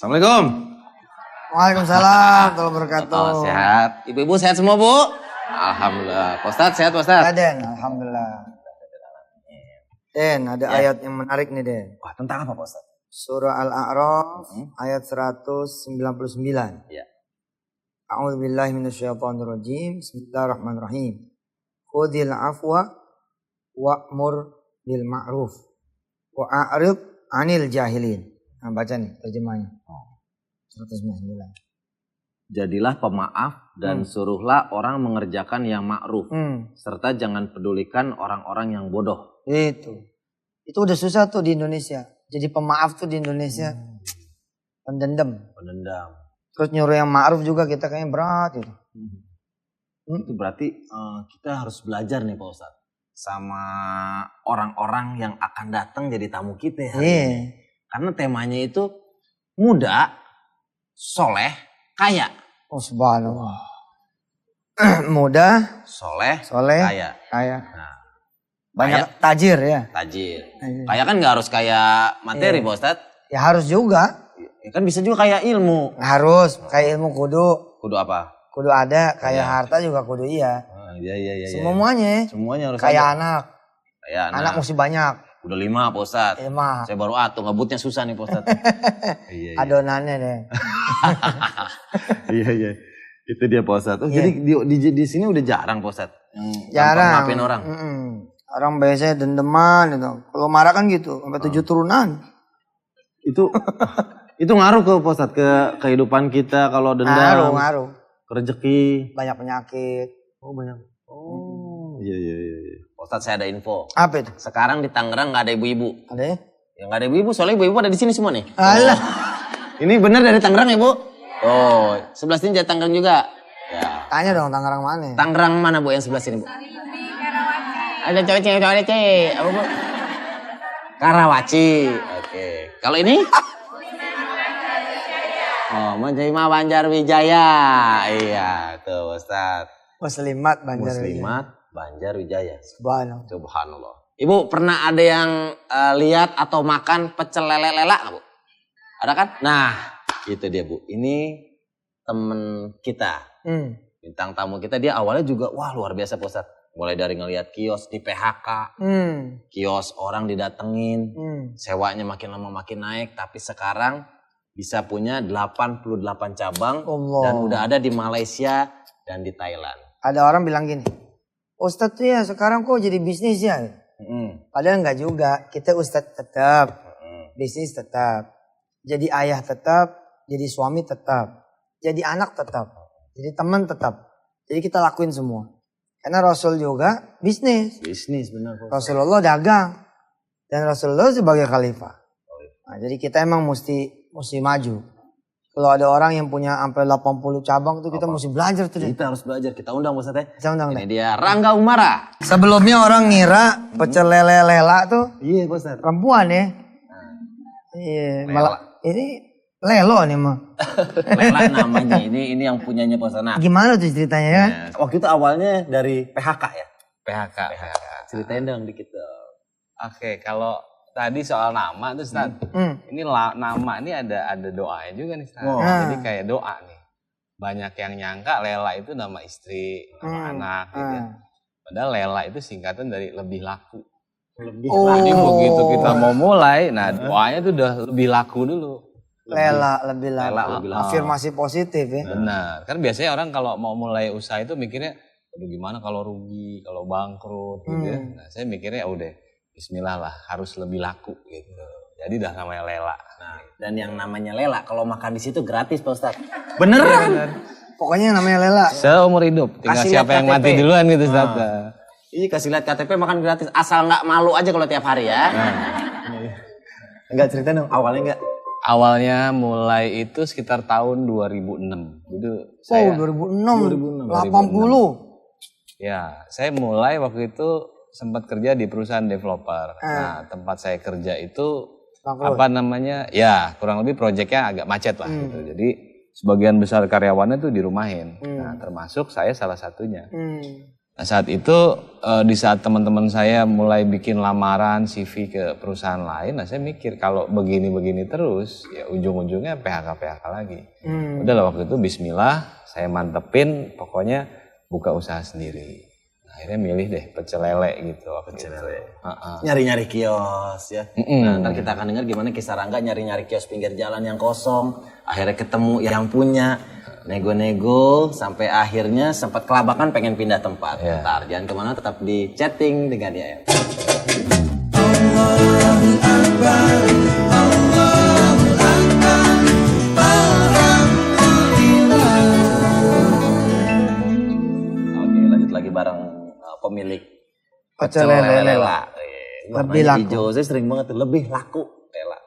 Assalamualaikum. Waalaikumsalam warahmatullahi wabarakatuh. Oh, sehat. Ibu-ibu sehat semua, Bu? Alhamdulillah. Pak Ustadz sehat, Pak Ustadz? Den, alhamdulillah. Den, ada ayat yang menarik nih, Den. Wah, tentang apa, Pak Ustadz? Surah Al-A'raf ayat 199. Ya. A'udzubillahi minasyaitonirrajim. Bismillahirrahmanirrahim. Khudhil afwa wa'mur bil ma'ruf wa a'rid 'anil jahilin. Nah, baca nih terjemahnya. 199. Jadilah pemaaf dan suruhlah orang mengerjakan yang ma'ruf. Serta jangan pedulikan orang-orang yang bodoh. Itu udah susah tuh di Indonesia. Jadi pemaaf tuh di Indonesia pendendam. Terus nyuruh yang ma'ruf juga kita kayaknya berat gitu. Itu berarti kita harus belajar nih Pak Ustadz. Sama orang-orang yang akan datang jadi tamu kita hari ini. Karena temanya itu muda, soleh, kaya. Oh subhanallah. Muda, soleh, kaya. Nah, banyak tajir ya. Tajir. Kaya kan gak harus kaya materi Pak Ustadz. Ya harus juga. Ya kan bisa juga kaya ilmu. Harus, kaya ilmu kudu. Kudu apa? Kudu ada, kaya harta juga kudu iya. Iya. Semuanya. Semuanya harus kaya ada. anak. Kaya anak mesti banyak. Udah 5 Pak Ustadz. 5. Saya baru atuh, ngebutnya susah nih Pak Ustadz. Iya. Adonannya deh. Iya. Itu dia Pak Ustadz. Jadi di sini udah jarang Pak Ustadz. Jarang. Maafin orang. Orang biasanya dendeman gitu. Kalau marah kan gitu, sampai 7 turunan. Itu ngaruh ke Pak Ustadz, ke kehidupan kita kalau dendam. Ngaruh. Ke rezeki. Banyak penyakit. Iya. Pak Ustadz saya ada info. Apa itu? Sekarang di Tangerang gak ada ibu-ibu. Ada ya? Ya gak ada ibu-ibu, soalnya ibu-ibu ada di sini semua nih. Alah. Ini benar dari Tangerang ya Bu? Oh, sebelah sini jadi Tangerang juga. Ya. Tanya dong Tangerang mana? Tangerang mana Bu yang sebelah sini Bu? Ada cewek-cewek apa Bu? Karawaci. Oke. Kalau ini? Oh, Menjima Banjarwijaya. Iya, tuh Ustaz. Muslimat Banjarwijaya. Subhanallah. Ibu pernah ada yang lihat atau makan pecel lele-lela nggak Bu? Ada kan? Nah, itu dia Bu. Ini temen kita. Bintang tamu kita, dia awalnya juga wah luar biasa Pak Ustadz. Mulai dari ngelihat kios di PHK, kios orang didatengin, sewanya makin lama makin naik, tapi sekarang bisa punya 88 cabang dan udah ada di Malaysia dan di Thailand. Ada orang bilang gini, Ustadz tuh ya sekarang kok jadi bisnis ya? Padahal enggak juga, kita Ustadz tetap, bisnis tetap, jadi ayah tetap, jadi suami tetap, jadi anak tetap, jadi teman tetap, jadi kita lakuin semua. Karena Rasul juga bisnis. Bisnis benar. Rasulullah dagang. Dan Rasulullah sebagai khalifah. Nah, jadi kita emang mesti maju. Kalau ada orang yang punya sampai 80 cabang tuh kita mesti belajar tuh. Kita harus belajar. Kita undang Ustaz ya. Kita undang. Ini dia Rangga Umara. Sebelumnya orang ngira pecel lele lela tuh. Iya Ustaz. Perempuan ya. Iya. Malah ini lelo nih mah. Lela namanya. Ini yang punyanya Pak Ustaz. Nah, gimana tuh ceritanya ya? Waktu itu awalnya dari PHK ya. PHK. Ceritain dong dikit dong. Oke, kalau tadi soal nama tuh Ustaz. Ini nama ini ada doanya juga nih Ustaz. Jadi kayak doa nih. Banyak yang nyangka Lela itu nama istri, nama anak gitu ya. Padahal Lela itu singkatan dari lebih laku. Jadi begitu kita mau mulai, nah doanya tuh udah lebih laku dulu. Lebih laku. Afirmasi positif ya. Benar. Kan biasanya orang kalau mau mulai usaha itu mikirnya, aduh gimana kalau rugi, kalau bangkrut gitu ya. Nah saya mikirnya udah bismillah lah, harus lebih laku gitu. Jadi dah namanya Lela. Nah, dan yang namanya Lela kalau makan di situ gratis Pak Ustaz. Beneran? Pokoknya yang namanya Lela. Seumur hidup. Tinggal Kasih siapa yang KTP. mati duluan gitu Ustaz. Iya kasih lihat KTP makan gratis. Asal nggak malu aja kalau tiap hari ya. Enggak cerita dong awalnya enggak. Awalnya mulai itu sekitar tahun 2006. Jadi saya 2006. 80. Ya, saya mulai waktu itu sempat kerja di perusahaan developer. Nah, tempat saya kerja itu apa namanya? Ya, kurang lebih proyeknya agak macet lah gitu. Jadi sebagian besar karyawannya tuh dirumahin. Nah, termasuk saya salah satunya. Nah saat itu di saat teman-teman saya mulai bikin lamaran CV ke perusahaan lain, nah saya mikir kalau begini-begini terus ya ujung-ujungnya PHK lagi. Udahlah waktu itu bismillah, saya mantepin pokoknya buka usaha sendiri. Nah, akhirnya milih deh pecel lele gitu. Pecel lele. Nyari-nyari kios ya. Nah, ntar kita akan dengar gimana kisah Rangga nyari-nyari kios pinggir jalan yang kosong. Akhirnya ketemu yang punya. Nego-nego sampai akhirnya sempat kelabakan pengen pindah tempat. Ntar jangan kemana, tetap di chatting dengan Yael. Oke, lanjut lagi bareng pemilik Pecel lele lela. Lebih laku. Saya sering banget tuh, lebih laku lela.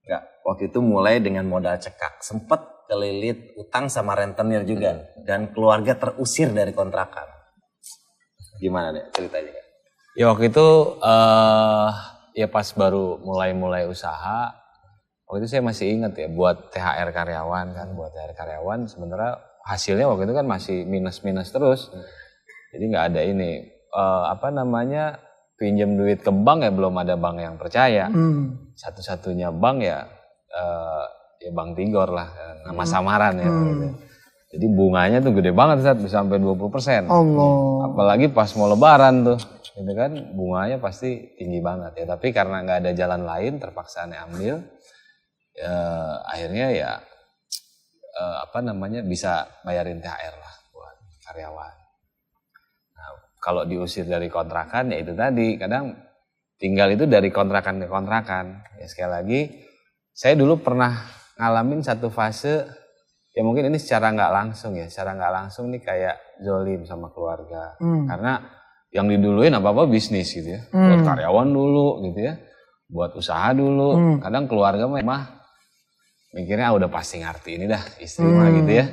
Enggak, waktu itu mulai dengan modal cekak, sempet kelilit utang sama rentenir juga dan keluarga terusir dari kontrakan. Gimana deh ceritanya? Ya waktu itu ya pas baru mulai usaha, waktu itu saya masih ingat ya buat THR karyawan kan, sementara hasilnya waktu itu kan masih minus terus. Jadi nggak ada ini pinjam duit ke bank ya, belum ada bank yang percaya. Satu-satunya bank ya Bank Tigor lah, nama samaran ya. Jadi bunganya tuh gede banget Ustaz, bisa sampai 20%. Allah. Apalagi pas mau lebaran tuh, gitu kan bunganya pasti tinggi banget ya. Tapi karena nggak ada jalan lain, terpaksa ambil. Akhirnya ya bisa bayarin THR lah buat karyawan. Nah, kalau diusir dari kontrakan ya itu tadi, kadang tinggal itu dari kontrakan ke kontrakan. Ya sekali lagi, saya dulu pernah ngalamin satu fase, ya mungkin ini secara nggak langsung nih kayak zolim sama keluarga. Karena yang diduluin apa-apa bisnis gitu ya. Buat karyawan dulu gitu ya. Buat usaha dulu. Kadang keluarga mah mikirnya udah pasti ngerti ini dah istri mah gitu ya.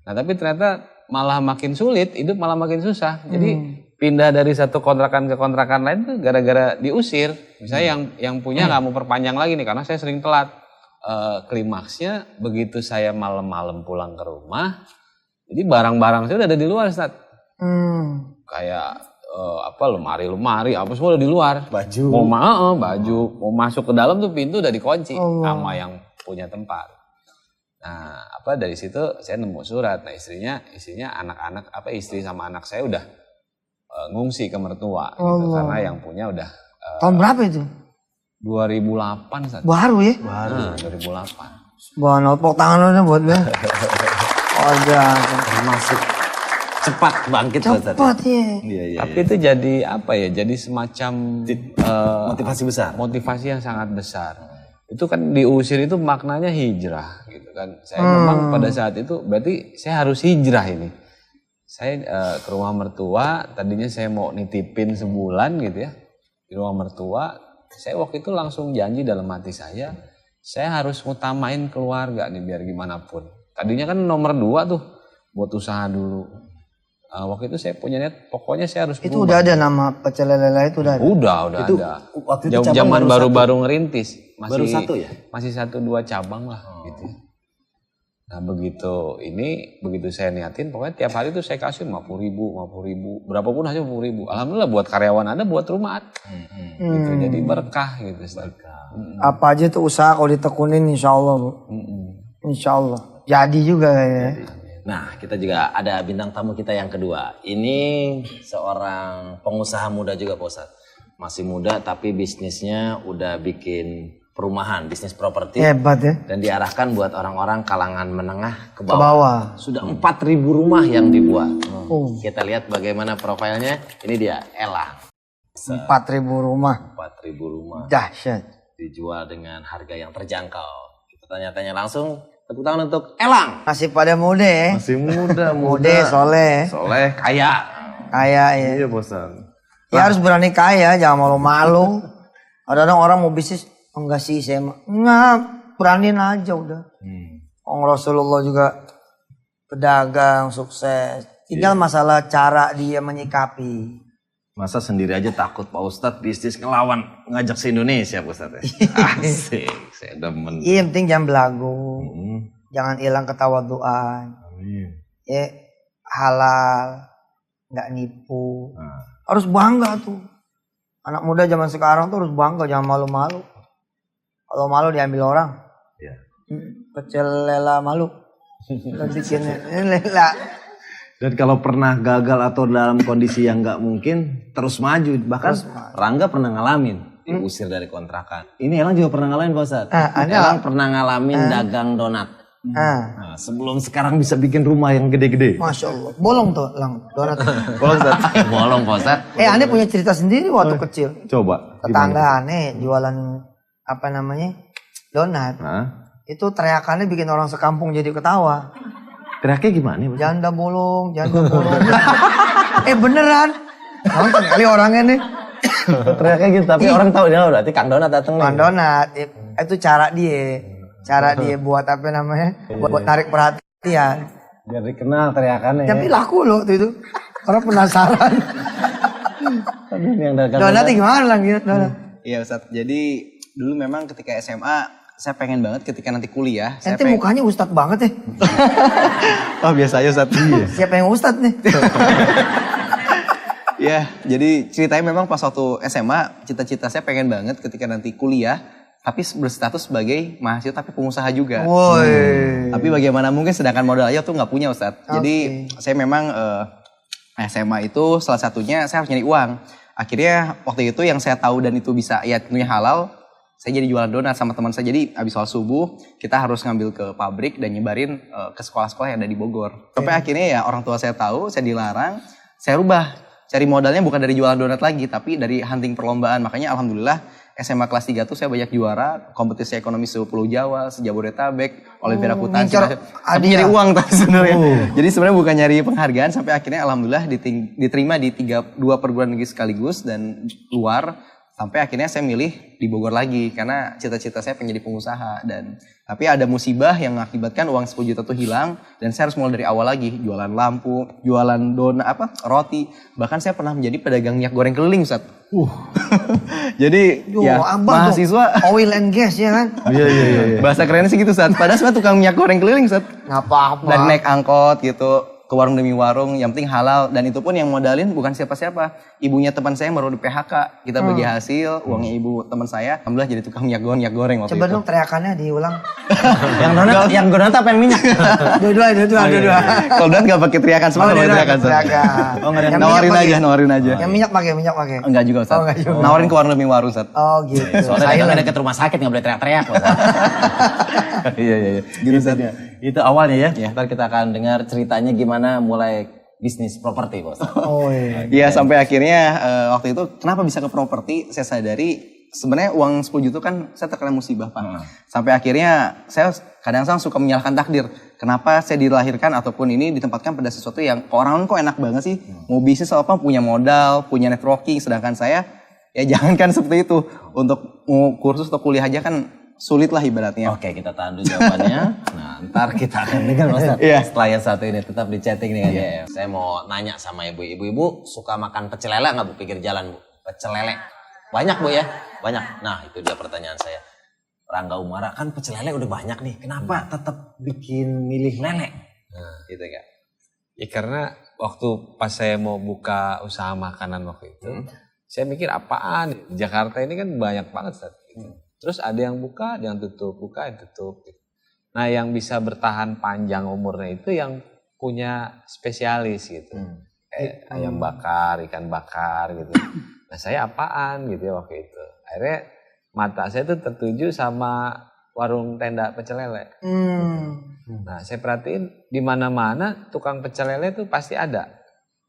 Nah tapi ternyata malah makin sulit, hidup malah makin susah. Jadi pindah dari satu kontrakan ke kontrakan lain tuh gara-gara diusir. Misalnya yang punya nggak mau perpanjang lagi nih karena saya sering telat. Klimaksnya begitu saya malam-malam pulang ke rumah, jadi barang-barang saya udah ada di luar Ustaz. Kayak lemari apa semua udah di luar. Baju. Mau masuk ke dalam tuh pintu udah dikunci sama yang punya tempat. Nah dari situ saya nemu surat. Nah istrinya anak-anak istri sama anak saya udah ngungsi ke mertua gitu, karena yang punya udah. Tahun berapa itu? 2008 Ustaz. Baru ya? Baru. 2008. Wah, nopok tangan lu buat gue. Termasuk cepat bangkit Ustaz. Cepat ya. Iya. Tapi itu jadi jadi semacam motivasi besar. Motivasi yang sangat besar. Itu kan diusir itu maknanya hijrah gitu kan. Saya memang pada saat itu berarti saya harus hijrah ini. Saya ke rumah mertua, tadinya saya mau nitipin sebulan gitu ya. Di rumah mertua. Saya waktu itu langsung janji dalam hati saya harus ngutamain keluarga nih biar gimana pun. Tadinya kan nomor 2 tuh buat usaha dulu. Waktu itu saya punya niat, pokoknya saya harus itu udah ada nama pecel lele itu udah ada? Udah itu, ada. Waktu itu zaman baru-baru ngerintis. Baru satu ya? Masih 1-2 cabang lah gitu. Nah begitu saya niatin, pokoknya tiap hari tuh saya kasih 50.000, berapapun aja 50.000. Alhamdulillah buat karyawan ada, buat rumah ada. Gitu, jadi berkah gitu. Apa aja tuh usaha kalau ditekunin insya Allah Bu. Insya Allah. Jadi juga ya. Nah kita juga ada bintang tamu kita yang kedua. Ini seorang pengusaha muda juga Pak Ustadz. Masih muda tapi bisnisnya udah bikin perumahan, bisnis properti. Hebat ya. Dan diarahkan buat orang-orang kalangan menengah ke bawah. Sudah 4.000 rumah yang dibuat. Kita lihat bagaimana profilnya. Ini dia, Elang. 4.000 rumah. 4.000 rumah. Dahsyat. Dijual dengan harga yang terjangkau. Kita tanya-tanya langsung. Tepuk tangan untuk Elang. Masih pada muda ya. Masih muda. Soleh, kaya. Kaya ya. Iya bosan. Ya harus berani kaya, jangan malu-malu. Kadang-kadang orang mau bisnis. Enggak sih saya enggak, beraniin aja udah. Rasulullah juga pedagang sukses. Tinggal masalah cara dia menyikapi. Masa sendiri aja takut Pak Ustadz bisnis ngelawan ngajak se Indonesia Pak Ustadz. Asik, saya demen. Iya penting jangan belagu. Jangan hilang ketawaduan. Ya halal. nggak nipu. Harus bangga tuh. Anak muda zaman sekarang tuh harus bangga, jangan malu-malu. Kalau malu diambil orang. Iya. Pecel lela malu. Bikinnya lela. Dan kalau pernah gagal atau dalam kondisi yang nggak mungkin, terus maju. Bahkan Rangga pernah ngalamin diusir dari kontrakan. Ini Elang juga pernah ngalamin Pak Ustadz. Elang pernah ngalamin dagang donat. Nah, sebelum sekarang bisa bikin rumah yang gede-gede. Masya Allah. Bolong tuh Lang donat. Bolong Ustadz. Bolong Pak Ustadz. Aneh punya cerita sendiri waktu kecil. Coba. Tetangga aneh jualan apa namanya donat. Itu teriakannya bikin orang sekampung jadi ketawa. Teriaknya gimana nih? Janda bolong, janda bolong. Beneran. Nonton kali orangnya nih. Teriaknya gitu, tapi orang tahu dia berarti Kang Donat datang nih. Kang Donat, itu cara dia. Cara dia buat apa namanya? Buat tarik perhatian. Biar dikenal teriakannya. Tapi laku loh itu. Orang penasaran. Donat gimana Lang? Iya Ustadz, jadi dulu memang ketika SMA saya pengen banget ketika nanti kuliah. Ente mukanya Ustadz banget ya. Oh biasa aja Ustadz. Siapa yang Ustadz nih? Ya, jadi ceritanya memang pas waktu SMA, cita-cita saya pengen banget ketika nanti kuliah, tapi berstatus sebagai mahasiswa tapi pengusaha juga. Tapi bagaimana mungkin sedangkan modal aja tuh nggak punya Ustadz. Jadi saya memang SMA itu salah satunya saya harus nyari uang. Akhirnya waktu itu yang saya tahu dan itu bisa ya tentunya halal, saya jadi jualan donat sama teman saya. Jadi abis sholat subuh kita harus ngambil ke pabrik dan nyebarin ke sekolah-sekolah yang ada di Bogor. Sampai akhirnya ya orang tua saya tahu, saya dilarang, saya rubah. Cari modalnya bukan dari jualan donat lagi, tapi dari hunting perlombaan. Makanya alhamdulillah SMA kelas 3 tuh saya banyak juara kompetisi ekonomi Pulau Jawa, Jabodetabek, Olimpiade Akuntansi. Tapi nyari uang tapi sebenarnya. Jadi sebenarnya bukan nyari penghargaan, sampai akhirnya alhamdulillah diterima di 2 perguruan tinggi sekaligus dan luar. Sampai akhirnya saya milih di Bogor lagi karena cita-cita saya pengen jadi pengusaha. Tapi ada musibah yang mengakibatkan uang 10 juta itu hilang dan saya harus mulai dari awal lagi, jualan lampu, jualan donat roti, bahkan saya pernah menjadi pedagang minyak goreng keliling Ustaz. Jadi mahasiswa oil and gas ya kan? Iya. Bahasa kerennya sih gitu Ustaz. Padahal saya tukang minyak goreng keliling Ustaz. Nggak apa-apa. Dari naik angkot gitu ke warung demi warung, yang penting halal. Dan itu pun yang modalin bukan siapa-siapa, ibunya teman saya yang baru di PHK. Kita bagi hasil, uangnya ibu teman saya, alhamdulillah jadi tukang minyak goreng waktu Coba itu. dong teriakannya diulang. yang donat apa yang minyak? Dua-dua. Kalau donat nggak pakai teriakan, semua nggak pakai teriakan. Nawarin aja. Yang minyak pakai. Enggak juga Ustaz. Nawarin ke warung demi warung Ustaz. Oh gitu. Soalnya dagangnya dekat rumah sakit nggak boleh teriak-teriak. Iya. Gitu Ustaz. Itu awalnya ya. Ntar kita akan dengar ceritanya gimana mulai bisnis properti Bos. Iya sampai akhirnya waktu itu kenapa bisa ke properti, saya sadari sebenarnya uang 10 juta kan saya terkena musibah Pak. Sampai akhirnya saya kadang-kadang suka menyalahkan takdir. Kenapa saya dilahirkan ataupun ini ditempatkan pada sesuatu yang orang kok enak banget sih. Mau bisnis apa punya modal, punya networking, sedangkan saya ya jangankan seperti itu. Untuk mau kursus atau kuliah aja kan sulit lah ibaratnya. Oke, kita tahan dulu jawabannya. Nah, ntar kita akan dengar Mas. Setelah yang satu ini tetap di chatting nih kan ya. Saya mau nanya sama ibu-ibu suka makan pecel lele nggak Bu pinggir jalan Bu? Pecel lele. Banyak Bu ya? Banyak. Nah, itu dia pertanyaan saya. Rangga Umara kan pecel lele udah banyak nih. Kenapa tetap bikin milih lele? Nah, gitu kan. Ya karena waktu pas saya mau buka usaha makanan waktu itu, saya mikir apaan? Di Jakarta ini kan banyak banget saat itu. Terus ada yang buka, ada yang tutup, buka, yang tutup. Nah yang bisa bertahan panjang umurnya itu yang punya spesialis gitu. Ayam bakar, ikan bakar gitu. Nah saya apaan gitu ya waktu itu. Akhirnya mata saya tuh tertuju sama warung tenda pecel lele. Nah saya perhatiin di mana-mana tukang pecel lele tuh pasti ada.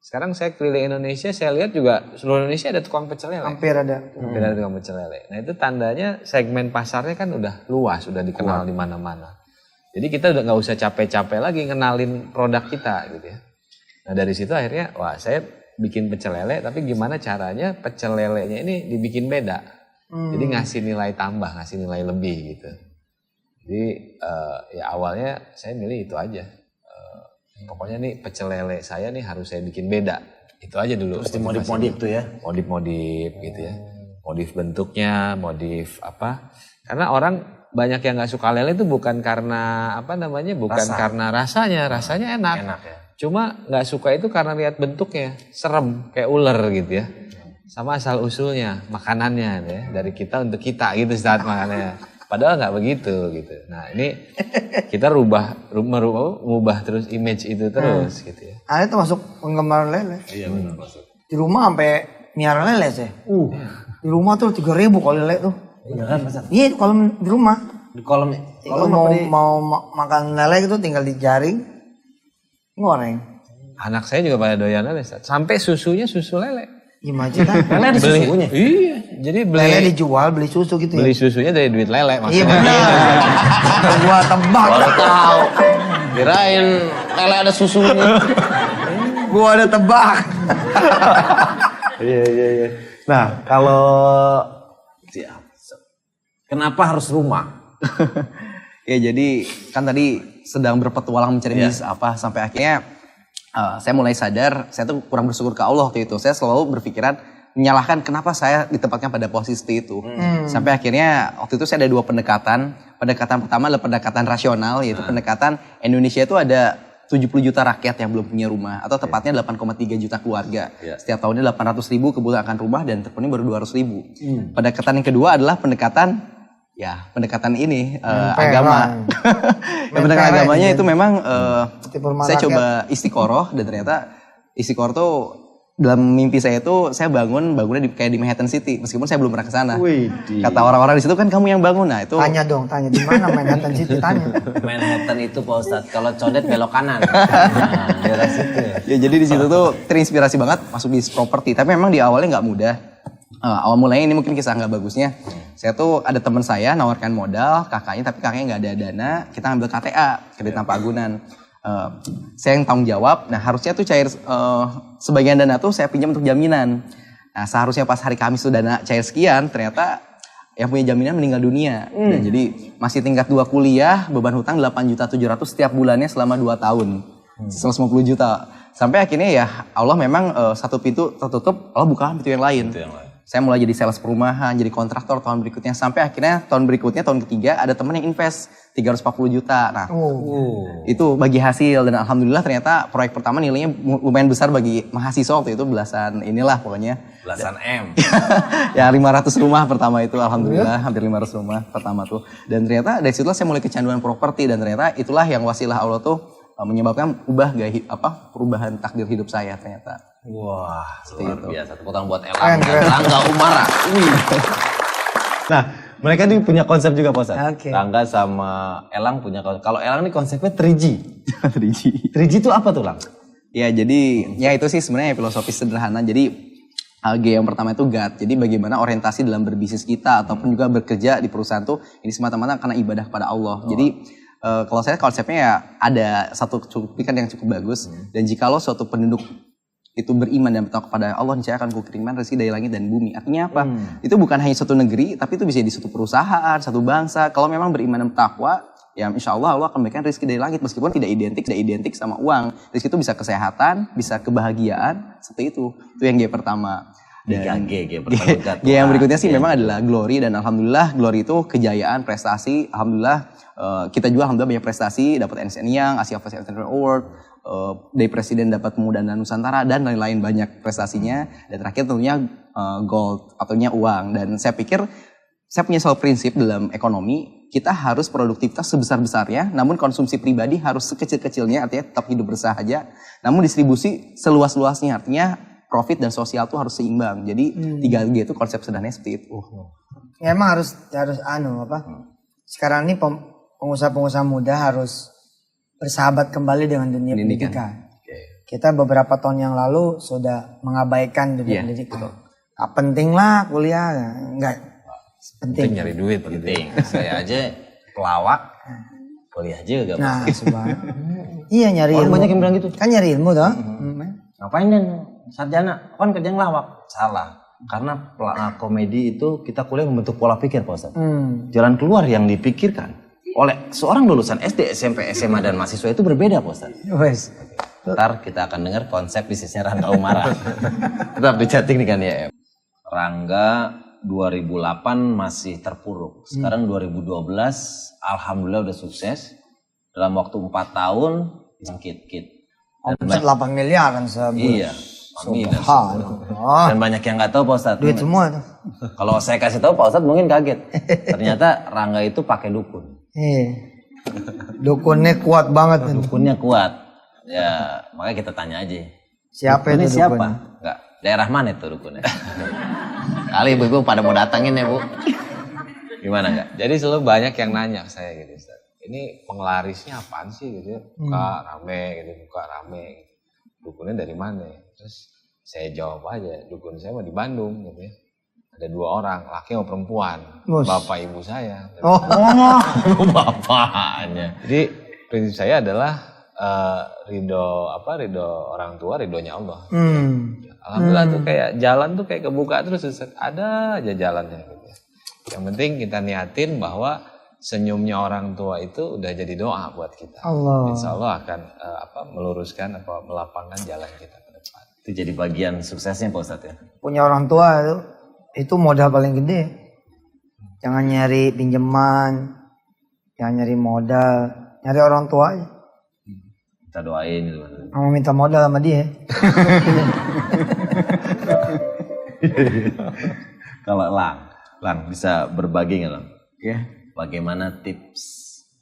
Sekarang saya keliling Indonesia, saya lihat juga seluruh Indonesia ada tukang pecel lele. Hampir ada tukang pecel lele. Nah itu tandanya segmen pasarnya kan udah luas, udah dikenal di mana-mana. Jadi kita udah nggak usah capek-capek lagi kenalin produk kita gitu ya. Nah dari situ akhirnya, wah saya bikin pecel lele, tapi gimana caranya pecel lelenya ini dibikin beda. Jadi ngasih nilai tambah, ngasih nilai lebih gitu. Jadi ya awalnya saya milih itu aja. Pokoknya nih pecel lele saya nih harus saya bikin beda. Itu aja dulu. Terus dimodif-modif tuh ya? Modif-modif gitu ya. Modif bentuknya, modif apa. Karena orang banyak yang gak suka lele itu bukan karena apa namanya, bukan karena rasanya. Rasanya enak. Cuma nggak suka itu karena lihat bentuknya serem kayak ular gitu ya. Sama asal usulnya makanannya ya, dari kita untuk kita gitu saat makannya. Padahal nggak begitu gitu. Nah ini kita merubah terus image itu terus gitu ya. Ada termasuk penggemar lele. Iya benar masuk. Di rumah sampai miara lele sih. Di rumah tuh 3.000 kalau lele tuh. Iya kan Mas? Iya di kolam di rumah. Di kolam Kalau mau makan lele itu tinggal dijaring, goreng. Anak saya juga pada doyan lele. Sampai susunya susu lele. Gimana sih kan? lele ada susunya. Iya. Jadi Lele dijual, beli susu gitu ya. beli susunya dari duit lele Iya maksudnya. benar. Gua tebak. Baru tahu. Kirain lele ada susunya. Gua ada tebak. Iya. Nah, kalau kenapa harus rumah? Ya jadi kan tadi sedang berpetualang mencari bisnis apa sampai akhirnya saya mulai sadar saya tuh kurang bersyukur ke Allah waktu itu. Saya selalu berpikiran menyalahkan kenapa saya ditempatkan pada posisi itu. Sampai akhirnya waktu itu saya ada 2 pendekatan. Pendekatan pertama adalah pendekatan rasional yaitu pendekatan Indonesia itu ada 70 juta rakyat yang belum punya rumah atau tepatnya 8,3 juta keluarga. Setiap tahunnya 800.000 kebutuhan akan rumah dan terpenuhi baru 200.000. Pendekatan yang kedua adalah pendekatan ini agama. Pendekatan agamanya itu memang saya coba istiqoroh dan ternyata istiqoroh tuh dalam mimpi saya itu saya bangunnya kayak di Manhattan City meskipun saya belum pernah ke sana. Kata orang-orang di situ kan kamu yang bangun. Nah, itu Tanya di mana Manhattan City tanya. Manhattan itu Pak Ustadz, kalau condet belok kanan. Nah, daerah situ. Ya jadi di situ tuh terinspirasi banget masuk bisnis properti. Tapi memang di awalnya nggak mudah. Awal mulanya ini mungkin kisah nggak bagusnya. Saya tuh ada teman saya nawarkan modal kakaknya, tapi kakaknya nggak ada dana. Kita ambil KTA, kredit tanpa agunan. Saya yang tanggung jawab. Nah harusnya tuh cair sebagian dana tuh saya pinjam untuk jaminan. Nah seharusnya pas hari Kamis tuh dana cair sekian, ternyata yang punya jaminan meninggal dunia. Dan jadi masih tingkat 2 kuliah, beban hutang 8.700.000 setiap bulannya selama 2 tahun. 150 juta. Sampai akhirnya ya Allah memang satu pintu tertutup, Allah buka pintu yang lain. Saya mulai jadi sales perumahan, jadi kontraktor tahun berikutnya. Sampai akhirnya tahun berikutnya, tahun ketiga ada teman yang invest 340 juta. Nah itu bagi hasil dan alhamdulillah ternyata proyek pertama nilainya lumayan besar bagi mahasiswa waktu itu belasan inilah pokoknya. Belasan M. Ya 500 rumah pertama itu alhamdulillah hampir 500 rumah pertama tuh. Dan ternyata dari situlah saya mulai kecanduan properti dan ternyata itulah yang wasilah Allah tuh menyebabkan perubahan takdir hidup saya ternyata. Wah, luar biasa. Tepuk tangan buat Elang dan Rangga Umara. Nah, mereka ini punya konsep juga Pak Ustadz. Rangga sama Elang punya konsep. Kalau Elang ini konsepnya 3G. 3G. 3G itu apa tuh Lang? Ya jadi ya itu sih sebenarnya filosofi sederhana. Jadi G yang pertama itu God. Jadi bagaimana orientasi dalam berbisnis kita ataupun juga bekerja di perusahaan tuh ini semata-mata karena ibadah kepada Allah. Jadi kalau saya konsepnya ya ada satu cuplikan yang cukup bagus. Dan jikalau suatu penduduk itu beriman dan bertakwa kepada Allah, niscaya akan kukirimkan rezeki dari langit dan bumi. Artinya apa? Itu bukan hanya suatu negeri, tapi itu bisa di suatu perusahaan, satu bangsa. Kalau memang beriman dan bertakwa, ya insya Allah Allah akan memberikan rezeki dari langit meskipun tidak identik sama uang. Rezeki itu bisa kesehatan, bisa kebahagiaan, seperti itu. Itu yang G pertama. Dan G yang berikutnya sih memang adalah glory dan alhamdulillah glory itu kejayaan, prestasi. Alhamdulillah kita juga alhamdulillah banyak prestasi, dapat Ernst & Young, Asia Pacific Entrepreneur Award, dari Presiden dapat Pemuda dan Nusantara dan lain-lain banyak prestasinya. Dan terakhir tentunya gold ataunya uang. Dan saya pikir saya punya satu prinsip dalam ekonomi, kita harus produktivitas sebesar-besarnya, namun konsumsi pribadi harus sekecil-kecilnya, artinya tetap hidup bersahaja, namun distribusi seluas-luasnya, artinya profit dan sosial itu harus seimbang. Jadi 3G itu konsep sederhananya seperti itu. Ya, emang harus sekarang ini pengusaha-pengusaha muda harus bersahabat kembali dengan dunia pendidikan. Kita beberapa tahun yang lalu sudah mengabaikan dunia pendidikan. Gak penting lah kuliah, enggak penting. Nyari duit penting. Saya aja pelawak, kuliah juga. Nah, iya nyari ilmu. Banyak yang bilang gitu. Kan nyari ilmu toh. Ngapain dan sarjana? Kan kerja ngelawak. Salah. Karena komedi itu kita kuliah membentuk pola pikir Pak Ustadz. Jalan keluar yang dipikirkan oleh seorang lulusan SD, SMP, SMA dan mahasiswa itu berbeda Pak Ustadz. Ntar kita akan dengar konsep bisnisnya Rangga Umara. Tetap di chatting nih kan ya. Rangga 2008 masih terpuruk. Sekarang 2012 alhamdulillah udah sukses. Dalam waktu 4 tahun bangkit. Omset 8 miliaran sebulan. Iya. Subhanallah. Dan banyak yang nggak tahu Pak Ustadz. Duit semua tuh. Kalau saya kasih tahu Pak Ustadz mungkin kaget. Ternyata Rangga itu pakai dukun. Dukunnya kuat banget. Dukunnya kuat. Ya makanya kita tanya aja. Siapa dukunnya itu siapa? dukunnya? Enggak. Daerah mana itu dukunnya? Kali ibu-ibu pada mau datangin ya Bu. Gimana enggak? Jadi selalu banyak yang nanya ke saya gitu Ustaz. Ini penglarisnya apaan sih gitu ya? Buka rame gitu, buka rame gitu. Dukunnya dari mana? Terus saya jawab aja, dukun saya mah di Bandung gitu ya. Ada 2 orang, laki sama perempuan. Bapak ibu saya. Oh. Bapaknya. Jadi prinsip saya adalah ridho orang tua, ridhonya Allah. Alhamdulillah tuh kayak jalan tuh kayak kebuka terus Ustaz. Ada aja jalannya gitu ya. Yang penting kita niatin bahwa senyumnya orang tua itu udah jadi doa buat kita. Insya Allah akan meluruskan melapangkan jalan kita ke depan. Itu jadi bagian suksesnya Pak Ustadz ya. Punya orang tua itu modal paling gede. Jangan nyari pinjaman, jangan nyari modal, nyari orang tua aja. Kita doain gitu. Mau minta modal sama dia. Kalau Lang bisa berbagi nggak Lang? Ya. Bagaimana tips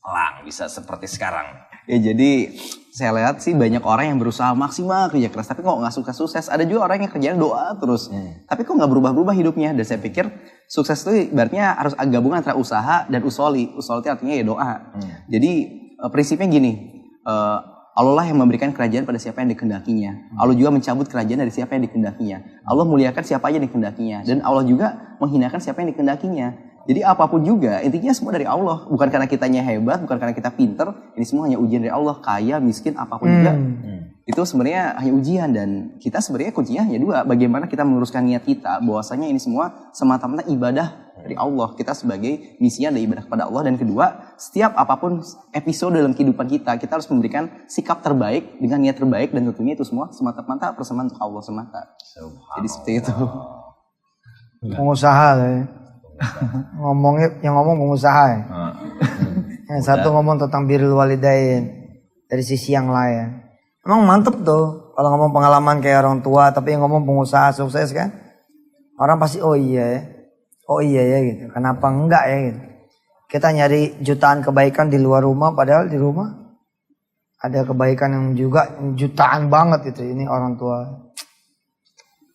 Lang bisa seperti sekarang? Ya jadi saya lihat sih banyak orang yang berusaha maksimal kerja keras tapi kok nggak sukses. Ada juga orang yang kerjanya doa terus. Tapi kok nggak berubah-berubah hidupnya. Dan saya pikir sukses itu ibaratnya harus gabungan antara usaha dan usoli. Usoli itu artinya ya doa. Jadi prinsipnya gini. Allah lah yang memberikan kerajaan pada siapa yang dikehendakinya. Allah juga mencabut kerajaan dari siapa yang dikehendakinya. Allah muliakan siapa aja yang dikehendakinya. Dan Allah juga menghinakan siapa yang dikehendakinya. Jadi apapun juga, intinya semua dari Allah. Bukan karena kitanya hebat, bukan karena kita pinter. Ini semua hanya ujian dari Allah. Kaya, miskin, apapun juga. Itu sebenarnya hanya ujian. Dan kita sebenarnya kuncinya hanya 2. Bagaimana kita meluruskan niat kita. Bahwasanya ini semua semata-mata ibadah dari Allah. Kita sebagai misinya ada ibadah kepada Allah. Dan kedua, setiap apapun episode dalam kehidupan kita, kita harus memberikan sikap terbaik dengan niat terbaik. Dan tentunya itu semua semata-mata persembahan untuk Allah semata. Jadi seperti itu. Pengusaha lah ya. Yang ngomong pengusaha ya. Yang satu ngomong tentang birrul walidain dari sisi yang lain. Emang mantep tuh kalau ngomong pengalaman kayak orang tua tapi yang ngomong pengusaha sukses kan. Orang pasti oh iya ya gitu. Kenapa enggak ya gitu. Kita nyari jutaan kebaikan di luar rumah padahal di rumah ada kebaikan yang juga jutaan banget itu. Ini orang tua.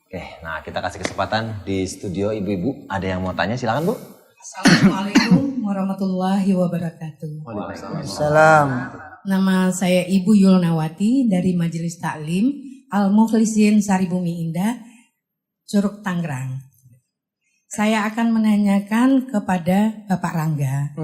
Oke, nah kita kasih kesempatan di studio ibu-ibu. Ada yang mau tanya silakan Bu. Assalamualaikum warahmatullahi wabarakatuh. Waalaikumsalam. Nama saya Ibu Yulnawati dari Majelis Taklim Al-Mukhlisin Saribumi Indah, Curug Tangerang. Saya akan menanyakan kepada Bapak Rangga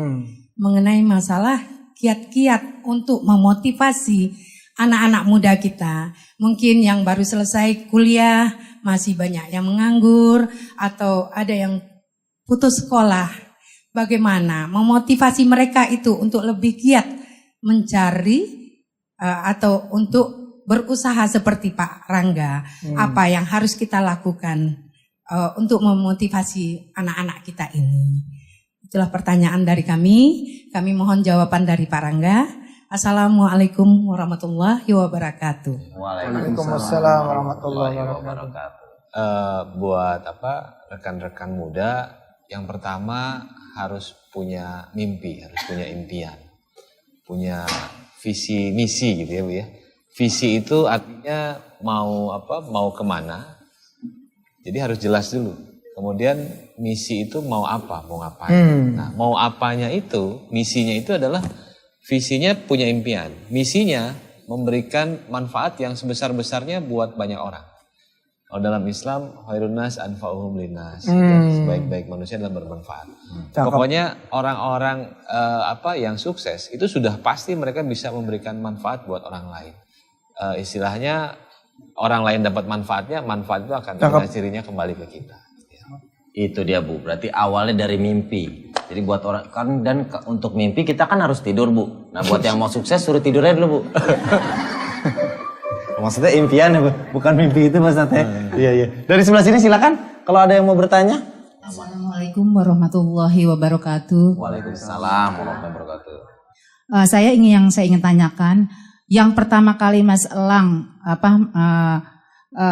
mengenai masalah kiat-kiat untuk memotivasi anak-anak muda kita. Mungkin yang baru selesai kuliah, masih banyak yang menganggur, atau ada yang putus sekolah. Bagaimana memotivasi mereka itu untuk lebih giat mencari atau untuk berusaha seperti Pak Rangga. Apa yang harus kita lakukan untuk memotivasi anak-anak kita ini? Itulah pertanyaan dari kami. Kami mohon jawaban dari Pak Rangga. Assalamualaikum warahmatullahi wabarakatuh. Waalaikumsalam warahmatullahi wabarakatuh. Buat rekan-rekan muda, yang pertama harus punya mimpi, harus punya impian, punya visi misi gitu ya Bu ya. Visi itu artinya mau kemana. Jadi harus jelas dulu. Kemudian misi itu mau apa, mau ngapain. Nah mau apanya itu, misinya itu adalah visinya punya impian, misinya memberikan manfaat yang sebesar-besarnya buat banyak orang. Kalau dalam Islam, khairun nas anfa'uhum linnas. Sebaik-baik manusia adalah bermanfaat. Pokoknya orang-orang yang sukses itu sudah pasti mereka bisa memberikan manfaat buat orang lain. Istilahnya orang lain dapat manfaatnya, manfaat itu akan hasilnya kembali ke kita. Itu dia Bu, berarti awalnya dari mimpi. Jadi buat orang kan untuk mimpi kita kan harus tidur Bu. Nah buat yang mau sukses suruh tidurnya dulu Bu. Maksudnya impian ya Bu, bukan mimpi itu maksudnya. Iya. Dari sebelah sini silakan kalau ada yang mau bertanya. Assalamualaikum warahmatullahi wabarakatuh. Waalaikumsalam warahmatullahi wabarakatuh. Saya ingin tanyakan, yang pertama kali Mas Elang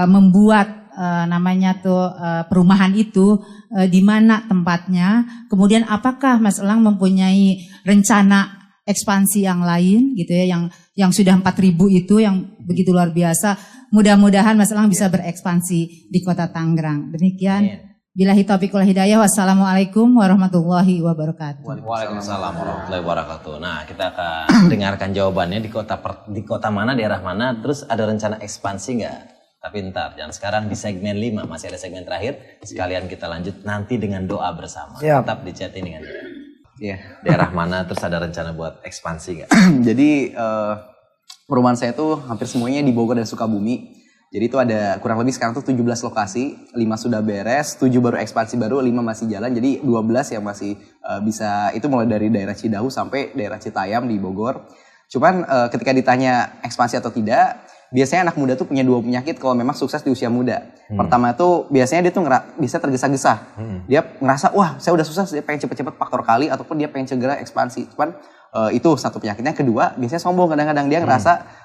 membuat namanya tuh perumahan itu di mana tempatnya? Kemudian apakah Mas Elang mempunyai rencana ekspansi yang lain gitu ya, yang sudah 4.000 itu yang begitu luar biasa. Mudah-mudahan Mas Elang bisa berekspansi di Kota Tangerang. Demikian. Billahi taufiq wal hidayah. Wassalamualaikum warahmatullahi wabarakatuh. Waalaikumsalam warahmatullahi wabarakatuh. Nah, kita akan dengarkan jawabannya di kota mana, daerah mana, terus ada rencana ekspansi nggak? Tapi ntar, jangan sekarang, di segmen 5 masih ada segmen terakhir. Sekalian kita lanjut nanti dengan doa bersama. Siap. Tetap di chatting dengan dia. Iya. Daerah mana, terus ada rencana buat ekspansi nggak? Jadi perumahan saya tuh hampir semuanya di Bogor dan Sukabumi. Jadi itu ada kurang lebih sekarang tuh 17 lokasi, 5 sudah beres, 7 baru ekspansi baru, 5 masih jalan. Jadi 12 yang masih bisa, itu mulai dari daerah Cidahu sampai daerah Citayam di Bogor. Cuman ketika ditanya ekspansi atau tidak, biasanya anak muda tuh punya 2 penyakit kalau memang sukses di usia muda. Pertama itu biasanya dia tuh bisa tergesa-gesa. Dia ngerasa, wah saya udah sukses, dia pengen cepet-cepet faktor kali, ataupun dia pengen segera ekspansi. Cuman itu satu penyakitnya. Kedua, biasanya sombong, kadang-kadang dia ngerasa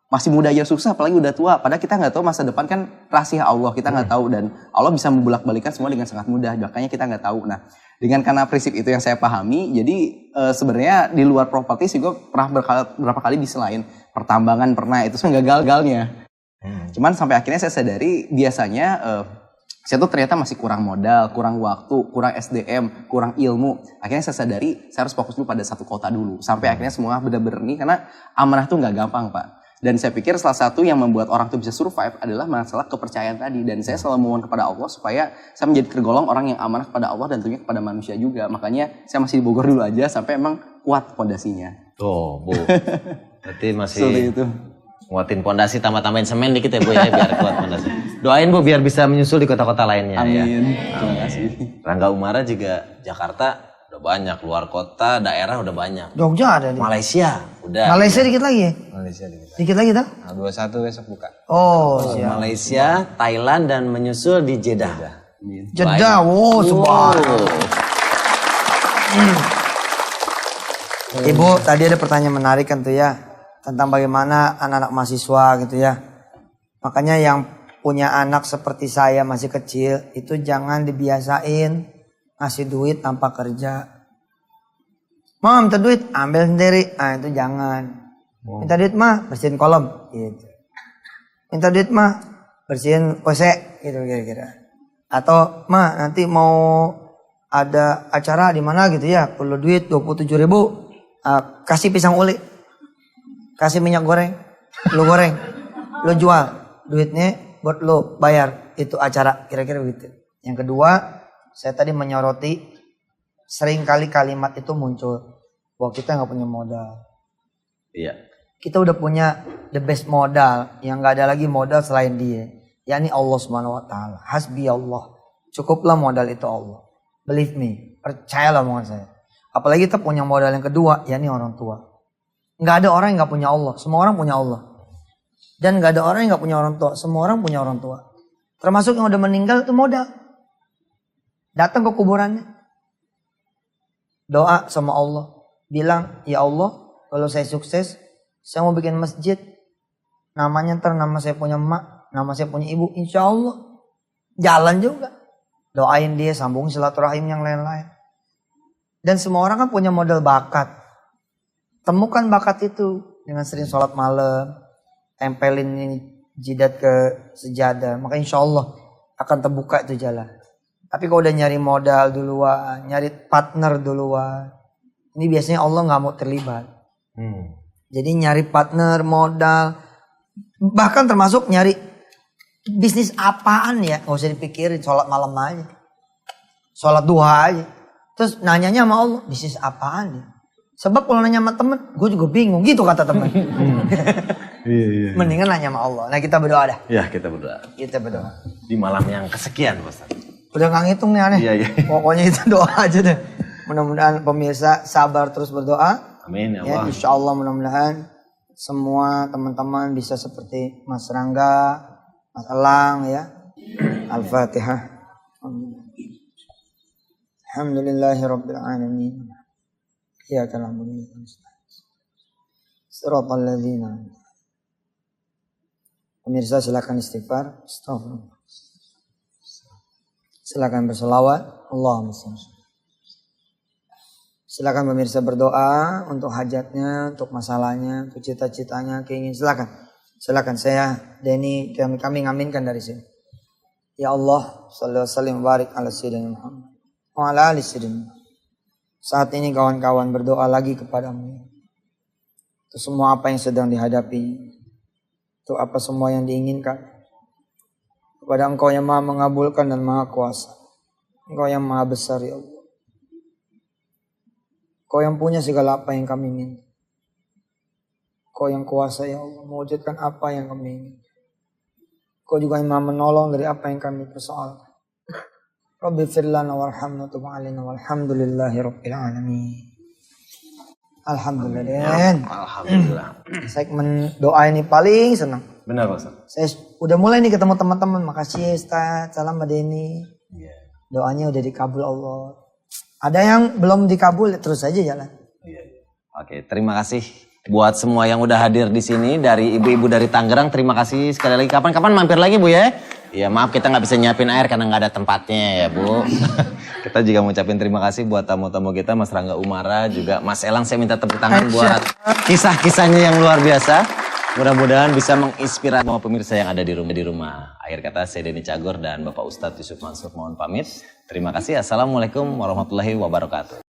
masih muda aja susah, apalagi udah tua. Padahal kita nggak tahu masa depan kan rahasia Allah, kita nggak tahu, dan Allah bisa membolak-balikan semua dengan sangat mudah. Makanya kita nggak tahu. Nah, karena prinsip itu yang saya pahami, jadi sebenarnya di luar properti sih gue pernah berapa kali di selain pertambangan pernah, itu semua gagal-gagalnya. Cuman sampai akhirnya saya sadari biasanya saya tuh ternyata masih kurang modal, kurang waktu, kurang SDM, kurang ilmu. Akhirnya saya sadari saya harus fokus dulu pada satu kota dulu. Sampai akhirnya semua benar-benar ini, karena amanah tuh nggak gampang, Pak. Dan saya pikir salah satu yang membuat orang tuh bisa survive adalah masalah kepercayaan tadi. Dan saya selalu memohon kepada Allah supaya saya menjadi tergolong orang yang amanah kepada Allah dan tentunya kepada manusia juga. Makanya saya masih di Bogor dulu aja sampai emang kuat fondasinya. Tuh, Bu. Berarti masih itu. nguatin fondasi, tambah-tambahin semen dikit ya, Bu, ya, biar kuat fondasi. Doain, Bu, biar bisa menyusul di kota-kota lainnya. Amin. Ya. Terima kasih. Rangga Umara juga Jakarta udah banyak, luar kota, daerah udah banyak. Jogja ada nih. Malaysia udah. Malaysia dikit lagi ya? Malaysia dikit. Dikit lagi tak? Nah, 21 besok buka. Oh, siap. Malaysia, Thailand, dan menyusul di Jeddah. Jeddah, wow, subhanallah. Ibu, tadi ada pertanyaan menarik kan tuh ya, tentang bagaimana anak-anak mahasiswa gitu ya. Makanya yang punya anak seperti saya masih kecil, itu jangan dibiasain ngasih duit tanpa kerja. Mam, minta duit, ambil sendiri. Ah, itu jangan. Minta duit mah, bersihin kolom. Gitu. Minta duit mah, bersihin WC. Gitu kira-kira. Atau, mah nanti mau ada acara di mana gitu ya, perlu duit 27.000. Kasih pisang uli. Kasih minyak goreng. Lu goreng. Lu jual. Duitnya buat lu bayar. Itu acara. Kira-kira begitu. Yang kedua, saya tadi menyoroti sering kali kalimat itu muncul bahwa kita nggak punya modal. Iya. Kita udah punya the best modal yang nggak ada lagi modal selain dia, yakni Allah Subhanahu Wa Taala. Hasbi Allah. Cukuplah modal itu Allah. Believe me, percayalah omongan saya. Apalagi kita punya modal yang kedua, yakni orang tua. Nggak ada orang yang nggak punya Allah. Semua orang punya Allah. Dan nggak ada orang yang nggak punya orang tua. Semua orang punya orang tua. Termasuk yang udah meninggal itu modal. Datang ke kuburannya. Doa sama Allah. Bilang, ya Allah, kalau saya sukses, saya mau bikin masjid. Namanya ntar nama saya punya emak, nama saya punya ibu. Insya Allah. Jalan juga. Doain dia, sambung silaturahim yang lain-lain. Dan semua orang kan punya modal bakat. Temukan bakat itu dengan sering sholat malam. Tempelin jidat ke sejadah. Maka insya Allah akan terbuka itu jalan. Tapi kalau udah nyari modal duluan, nyari partner duluan, ini biasanya Allah nggak mau terlibat. Jadi nyari partner, modal, bahkan termasuk nyari bisnis apaan ya, nggak usah dipikirin, sholat malam aja, sholat duha aja. Terus nanyanya sama Allah, bisnis apaan ya? Sebab kalau nanya sama temen, gue juga bingung, gitu kata temen. Iya. Mendingan nanya sama Allah. Nah kita berdoa dah. Ya, kita berdoa. Kita berdoa. Di malam yang kesekian, Ustaz. Udah gak ngitung nih aneh. Iya. Pokoknya itu doa aja deh. Mudah-mudahan pemirsa sabar terus berdoa. Amin ya Ya, Allah. insya Allah mudah-mudahan semua teman-teman bisa seperti Mas Rangga, Mas Elang ya. Al-Fatihah. Alhamdulillahirabbil alamin. Iyyaka na'budu wa iyyaka nasta'in. Shiratal ladzina Pemirsa silakan istighfar. Astagfirullah. Silakan berselawat. Allahumma shalli. Silakan pemirsa berdoa untuk hajatnya, untuk masalahnya, untuk cita-citanya, keinginan. Silakan. Silakan saya Denny kami ngaminkan dari sini. Ya Allah, sallallahu alaihi wasallam barik ala sayyidina Muhammad wa ala ali sayyidina. Saat ini kawan-kawan berdoa lagi kepadamu. Untuk semua apa yang sedang dihadapi. Untuk apa semua yang diinginkan. Kepada Engkau yang Maha mengabulkan dan Maha kuasa. Engkau yang Maha besar ya Allah. Kau yang punya segala apa yang kami minta. Kau yang kuasa ya Allah, mewujudkan apa yang kami ingin. Kau juga yang Maha menolong dari apa yang kami persoalkan. Rabbi firlana warhamna tub alaina walhamdulillahi rabbil alamin. Alhamdulillah. Alhamdulillah. Segmen doa ini paling senang. Benar Pak Ustaz. Saya udah mulai nih ketemu teman-teman. Makasih Ustaz, salam Mbak Denny. Doanya udah dikabul Allah. Ada yang belum dikabul, terus aja jalan. Oke, terima kasih buat semua yang udah hadir di sini dari ibu-ibu dari Tangerang. Terima kasih sekali lagi. Kapan-kapan mampir lagi Bu ya. Ya maaf kita nggak bisa nyiapin air karena nggak ada tempatnya ya Bu. Kita juga mau ucapin terima kasih buat tamu-tamu kita, Mas Rangga Umara, juga Mas Elang. Saya minta tepuk tangan buat kisah-kisahnya yang luar biasa. Mudah-mudahan bisa menginspirasi semua pemirsa yang ada di rumah. Akhir kata saya Denny Cagor dan Bapak Ustadz Yusuf Mansur mohon pamit. Terima kasih. Assalamualaikum warahmatullahi wabarakatuh.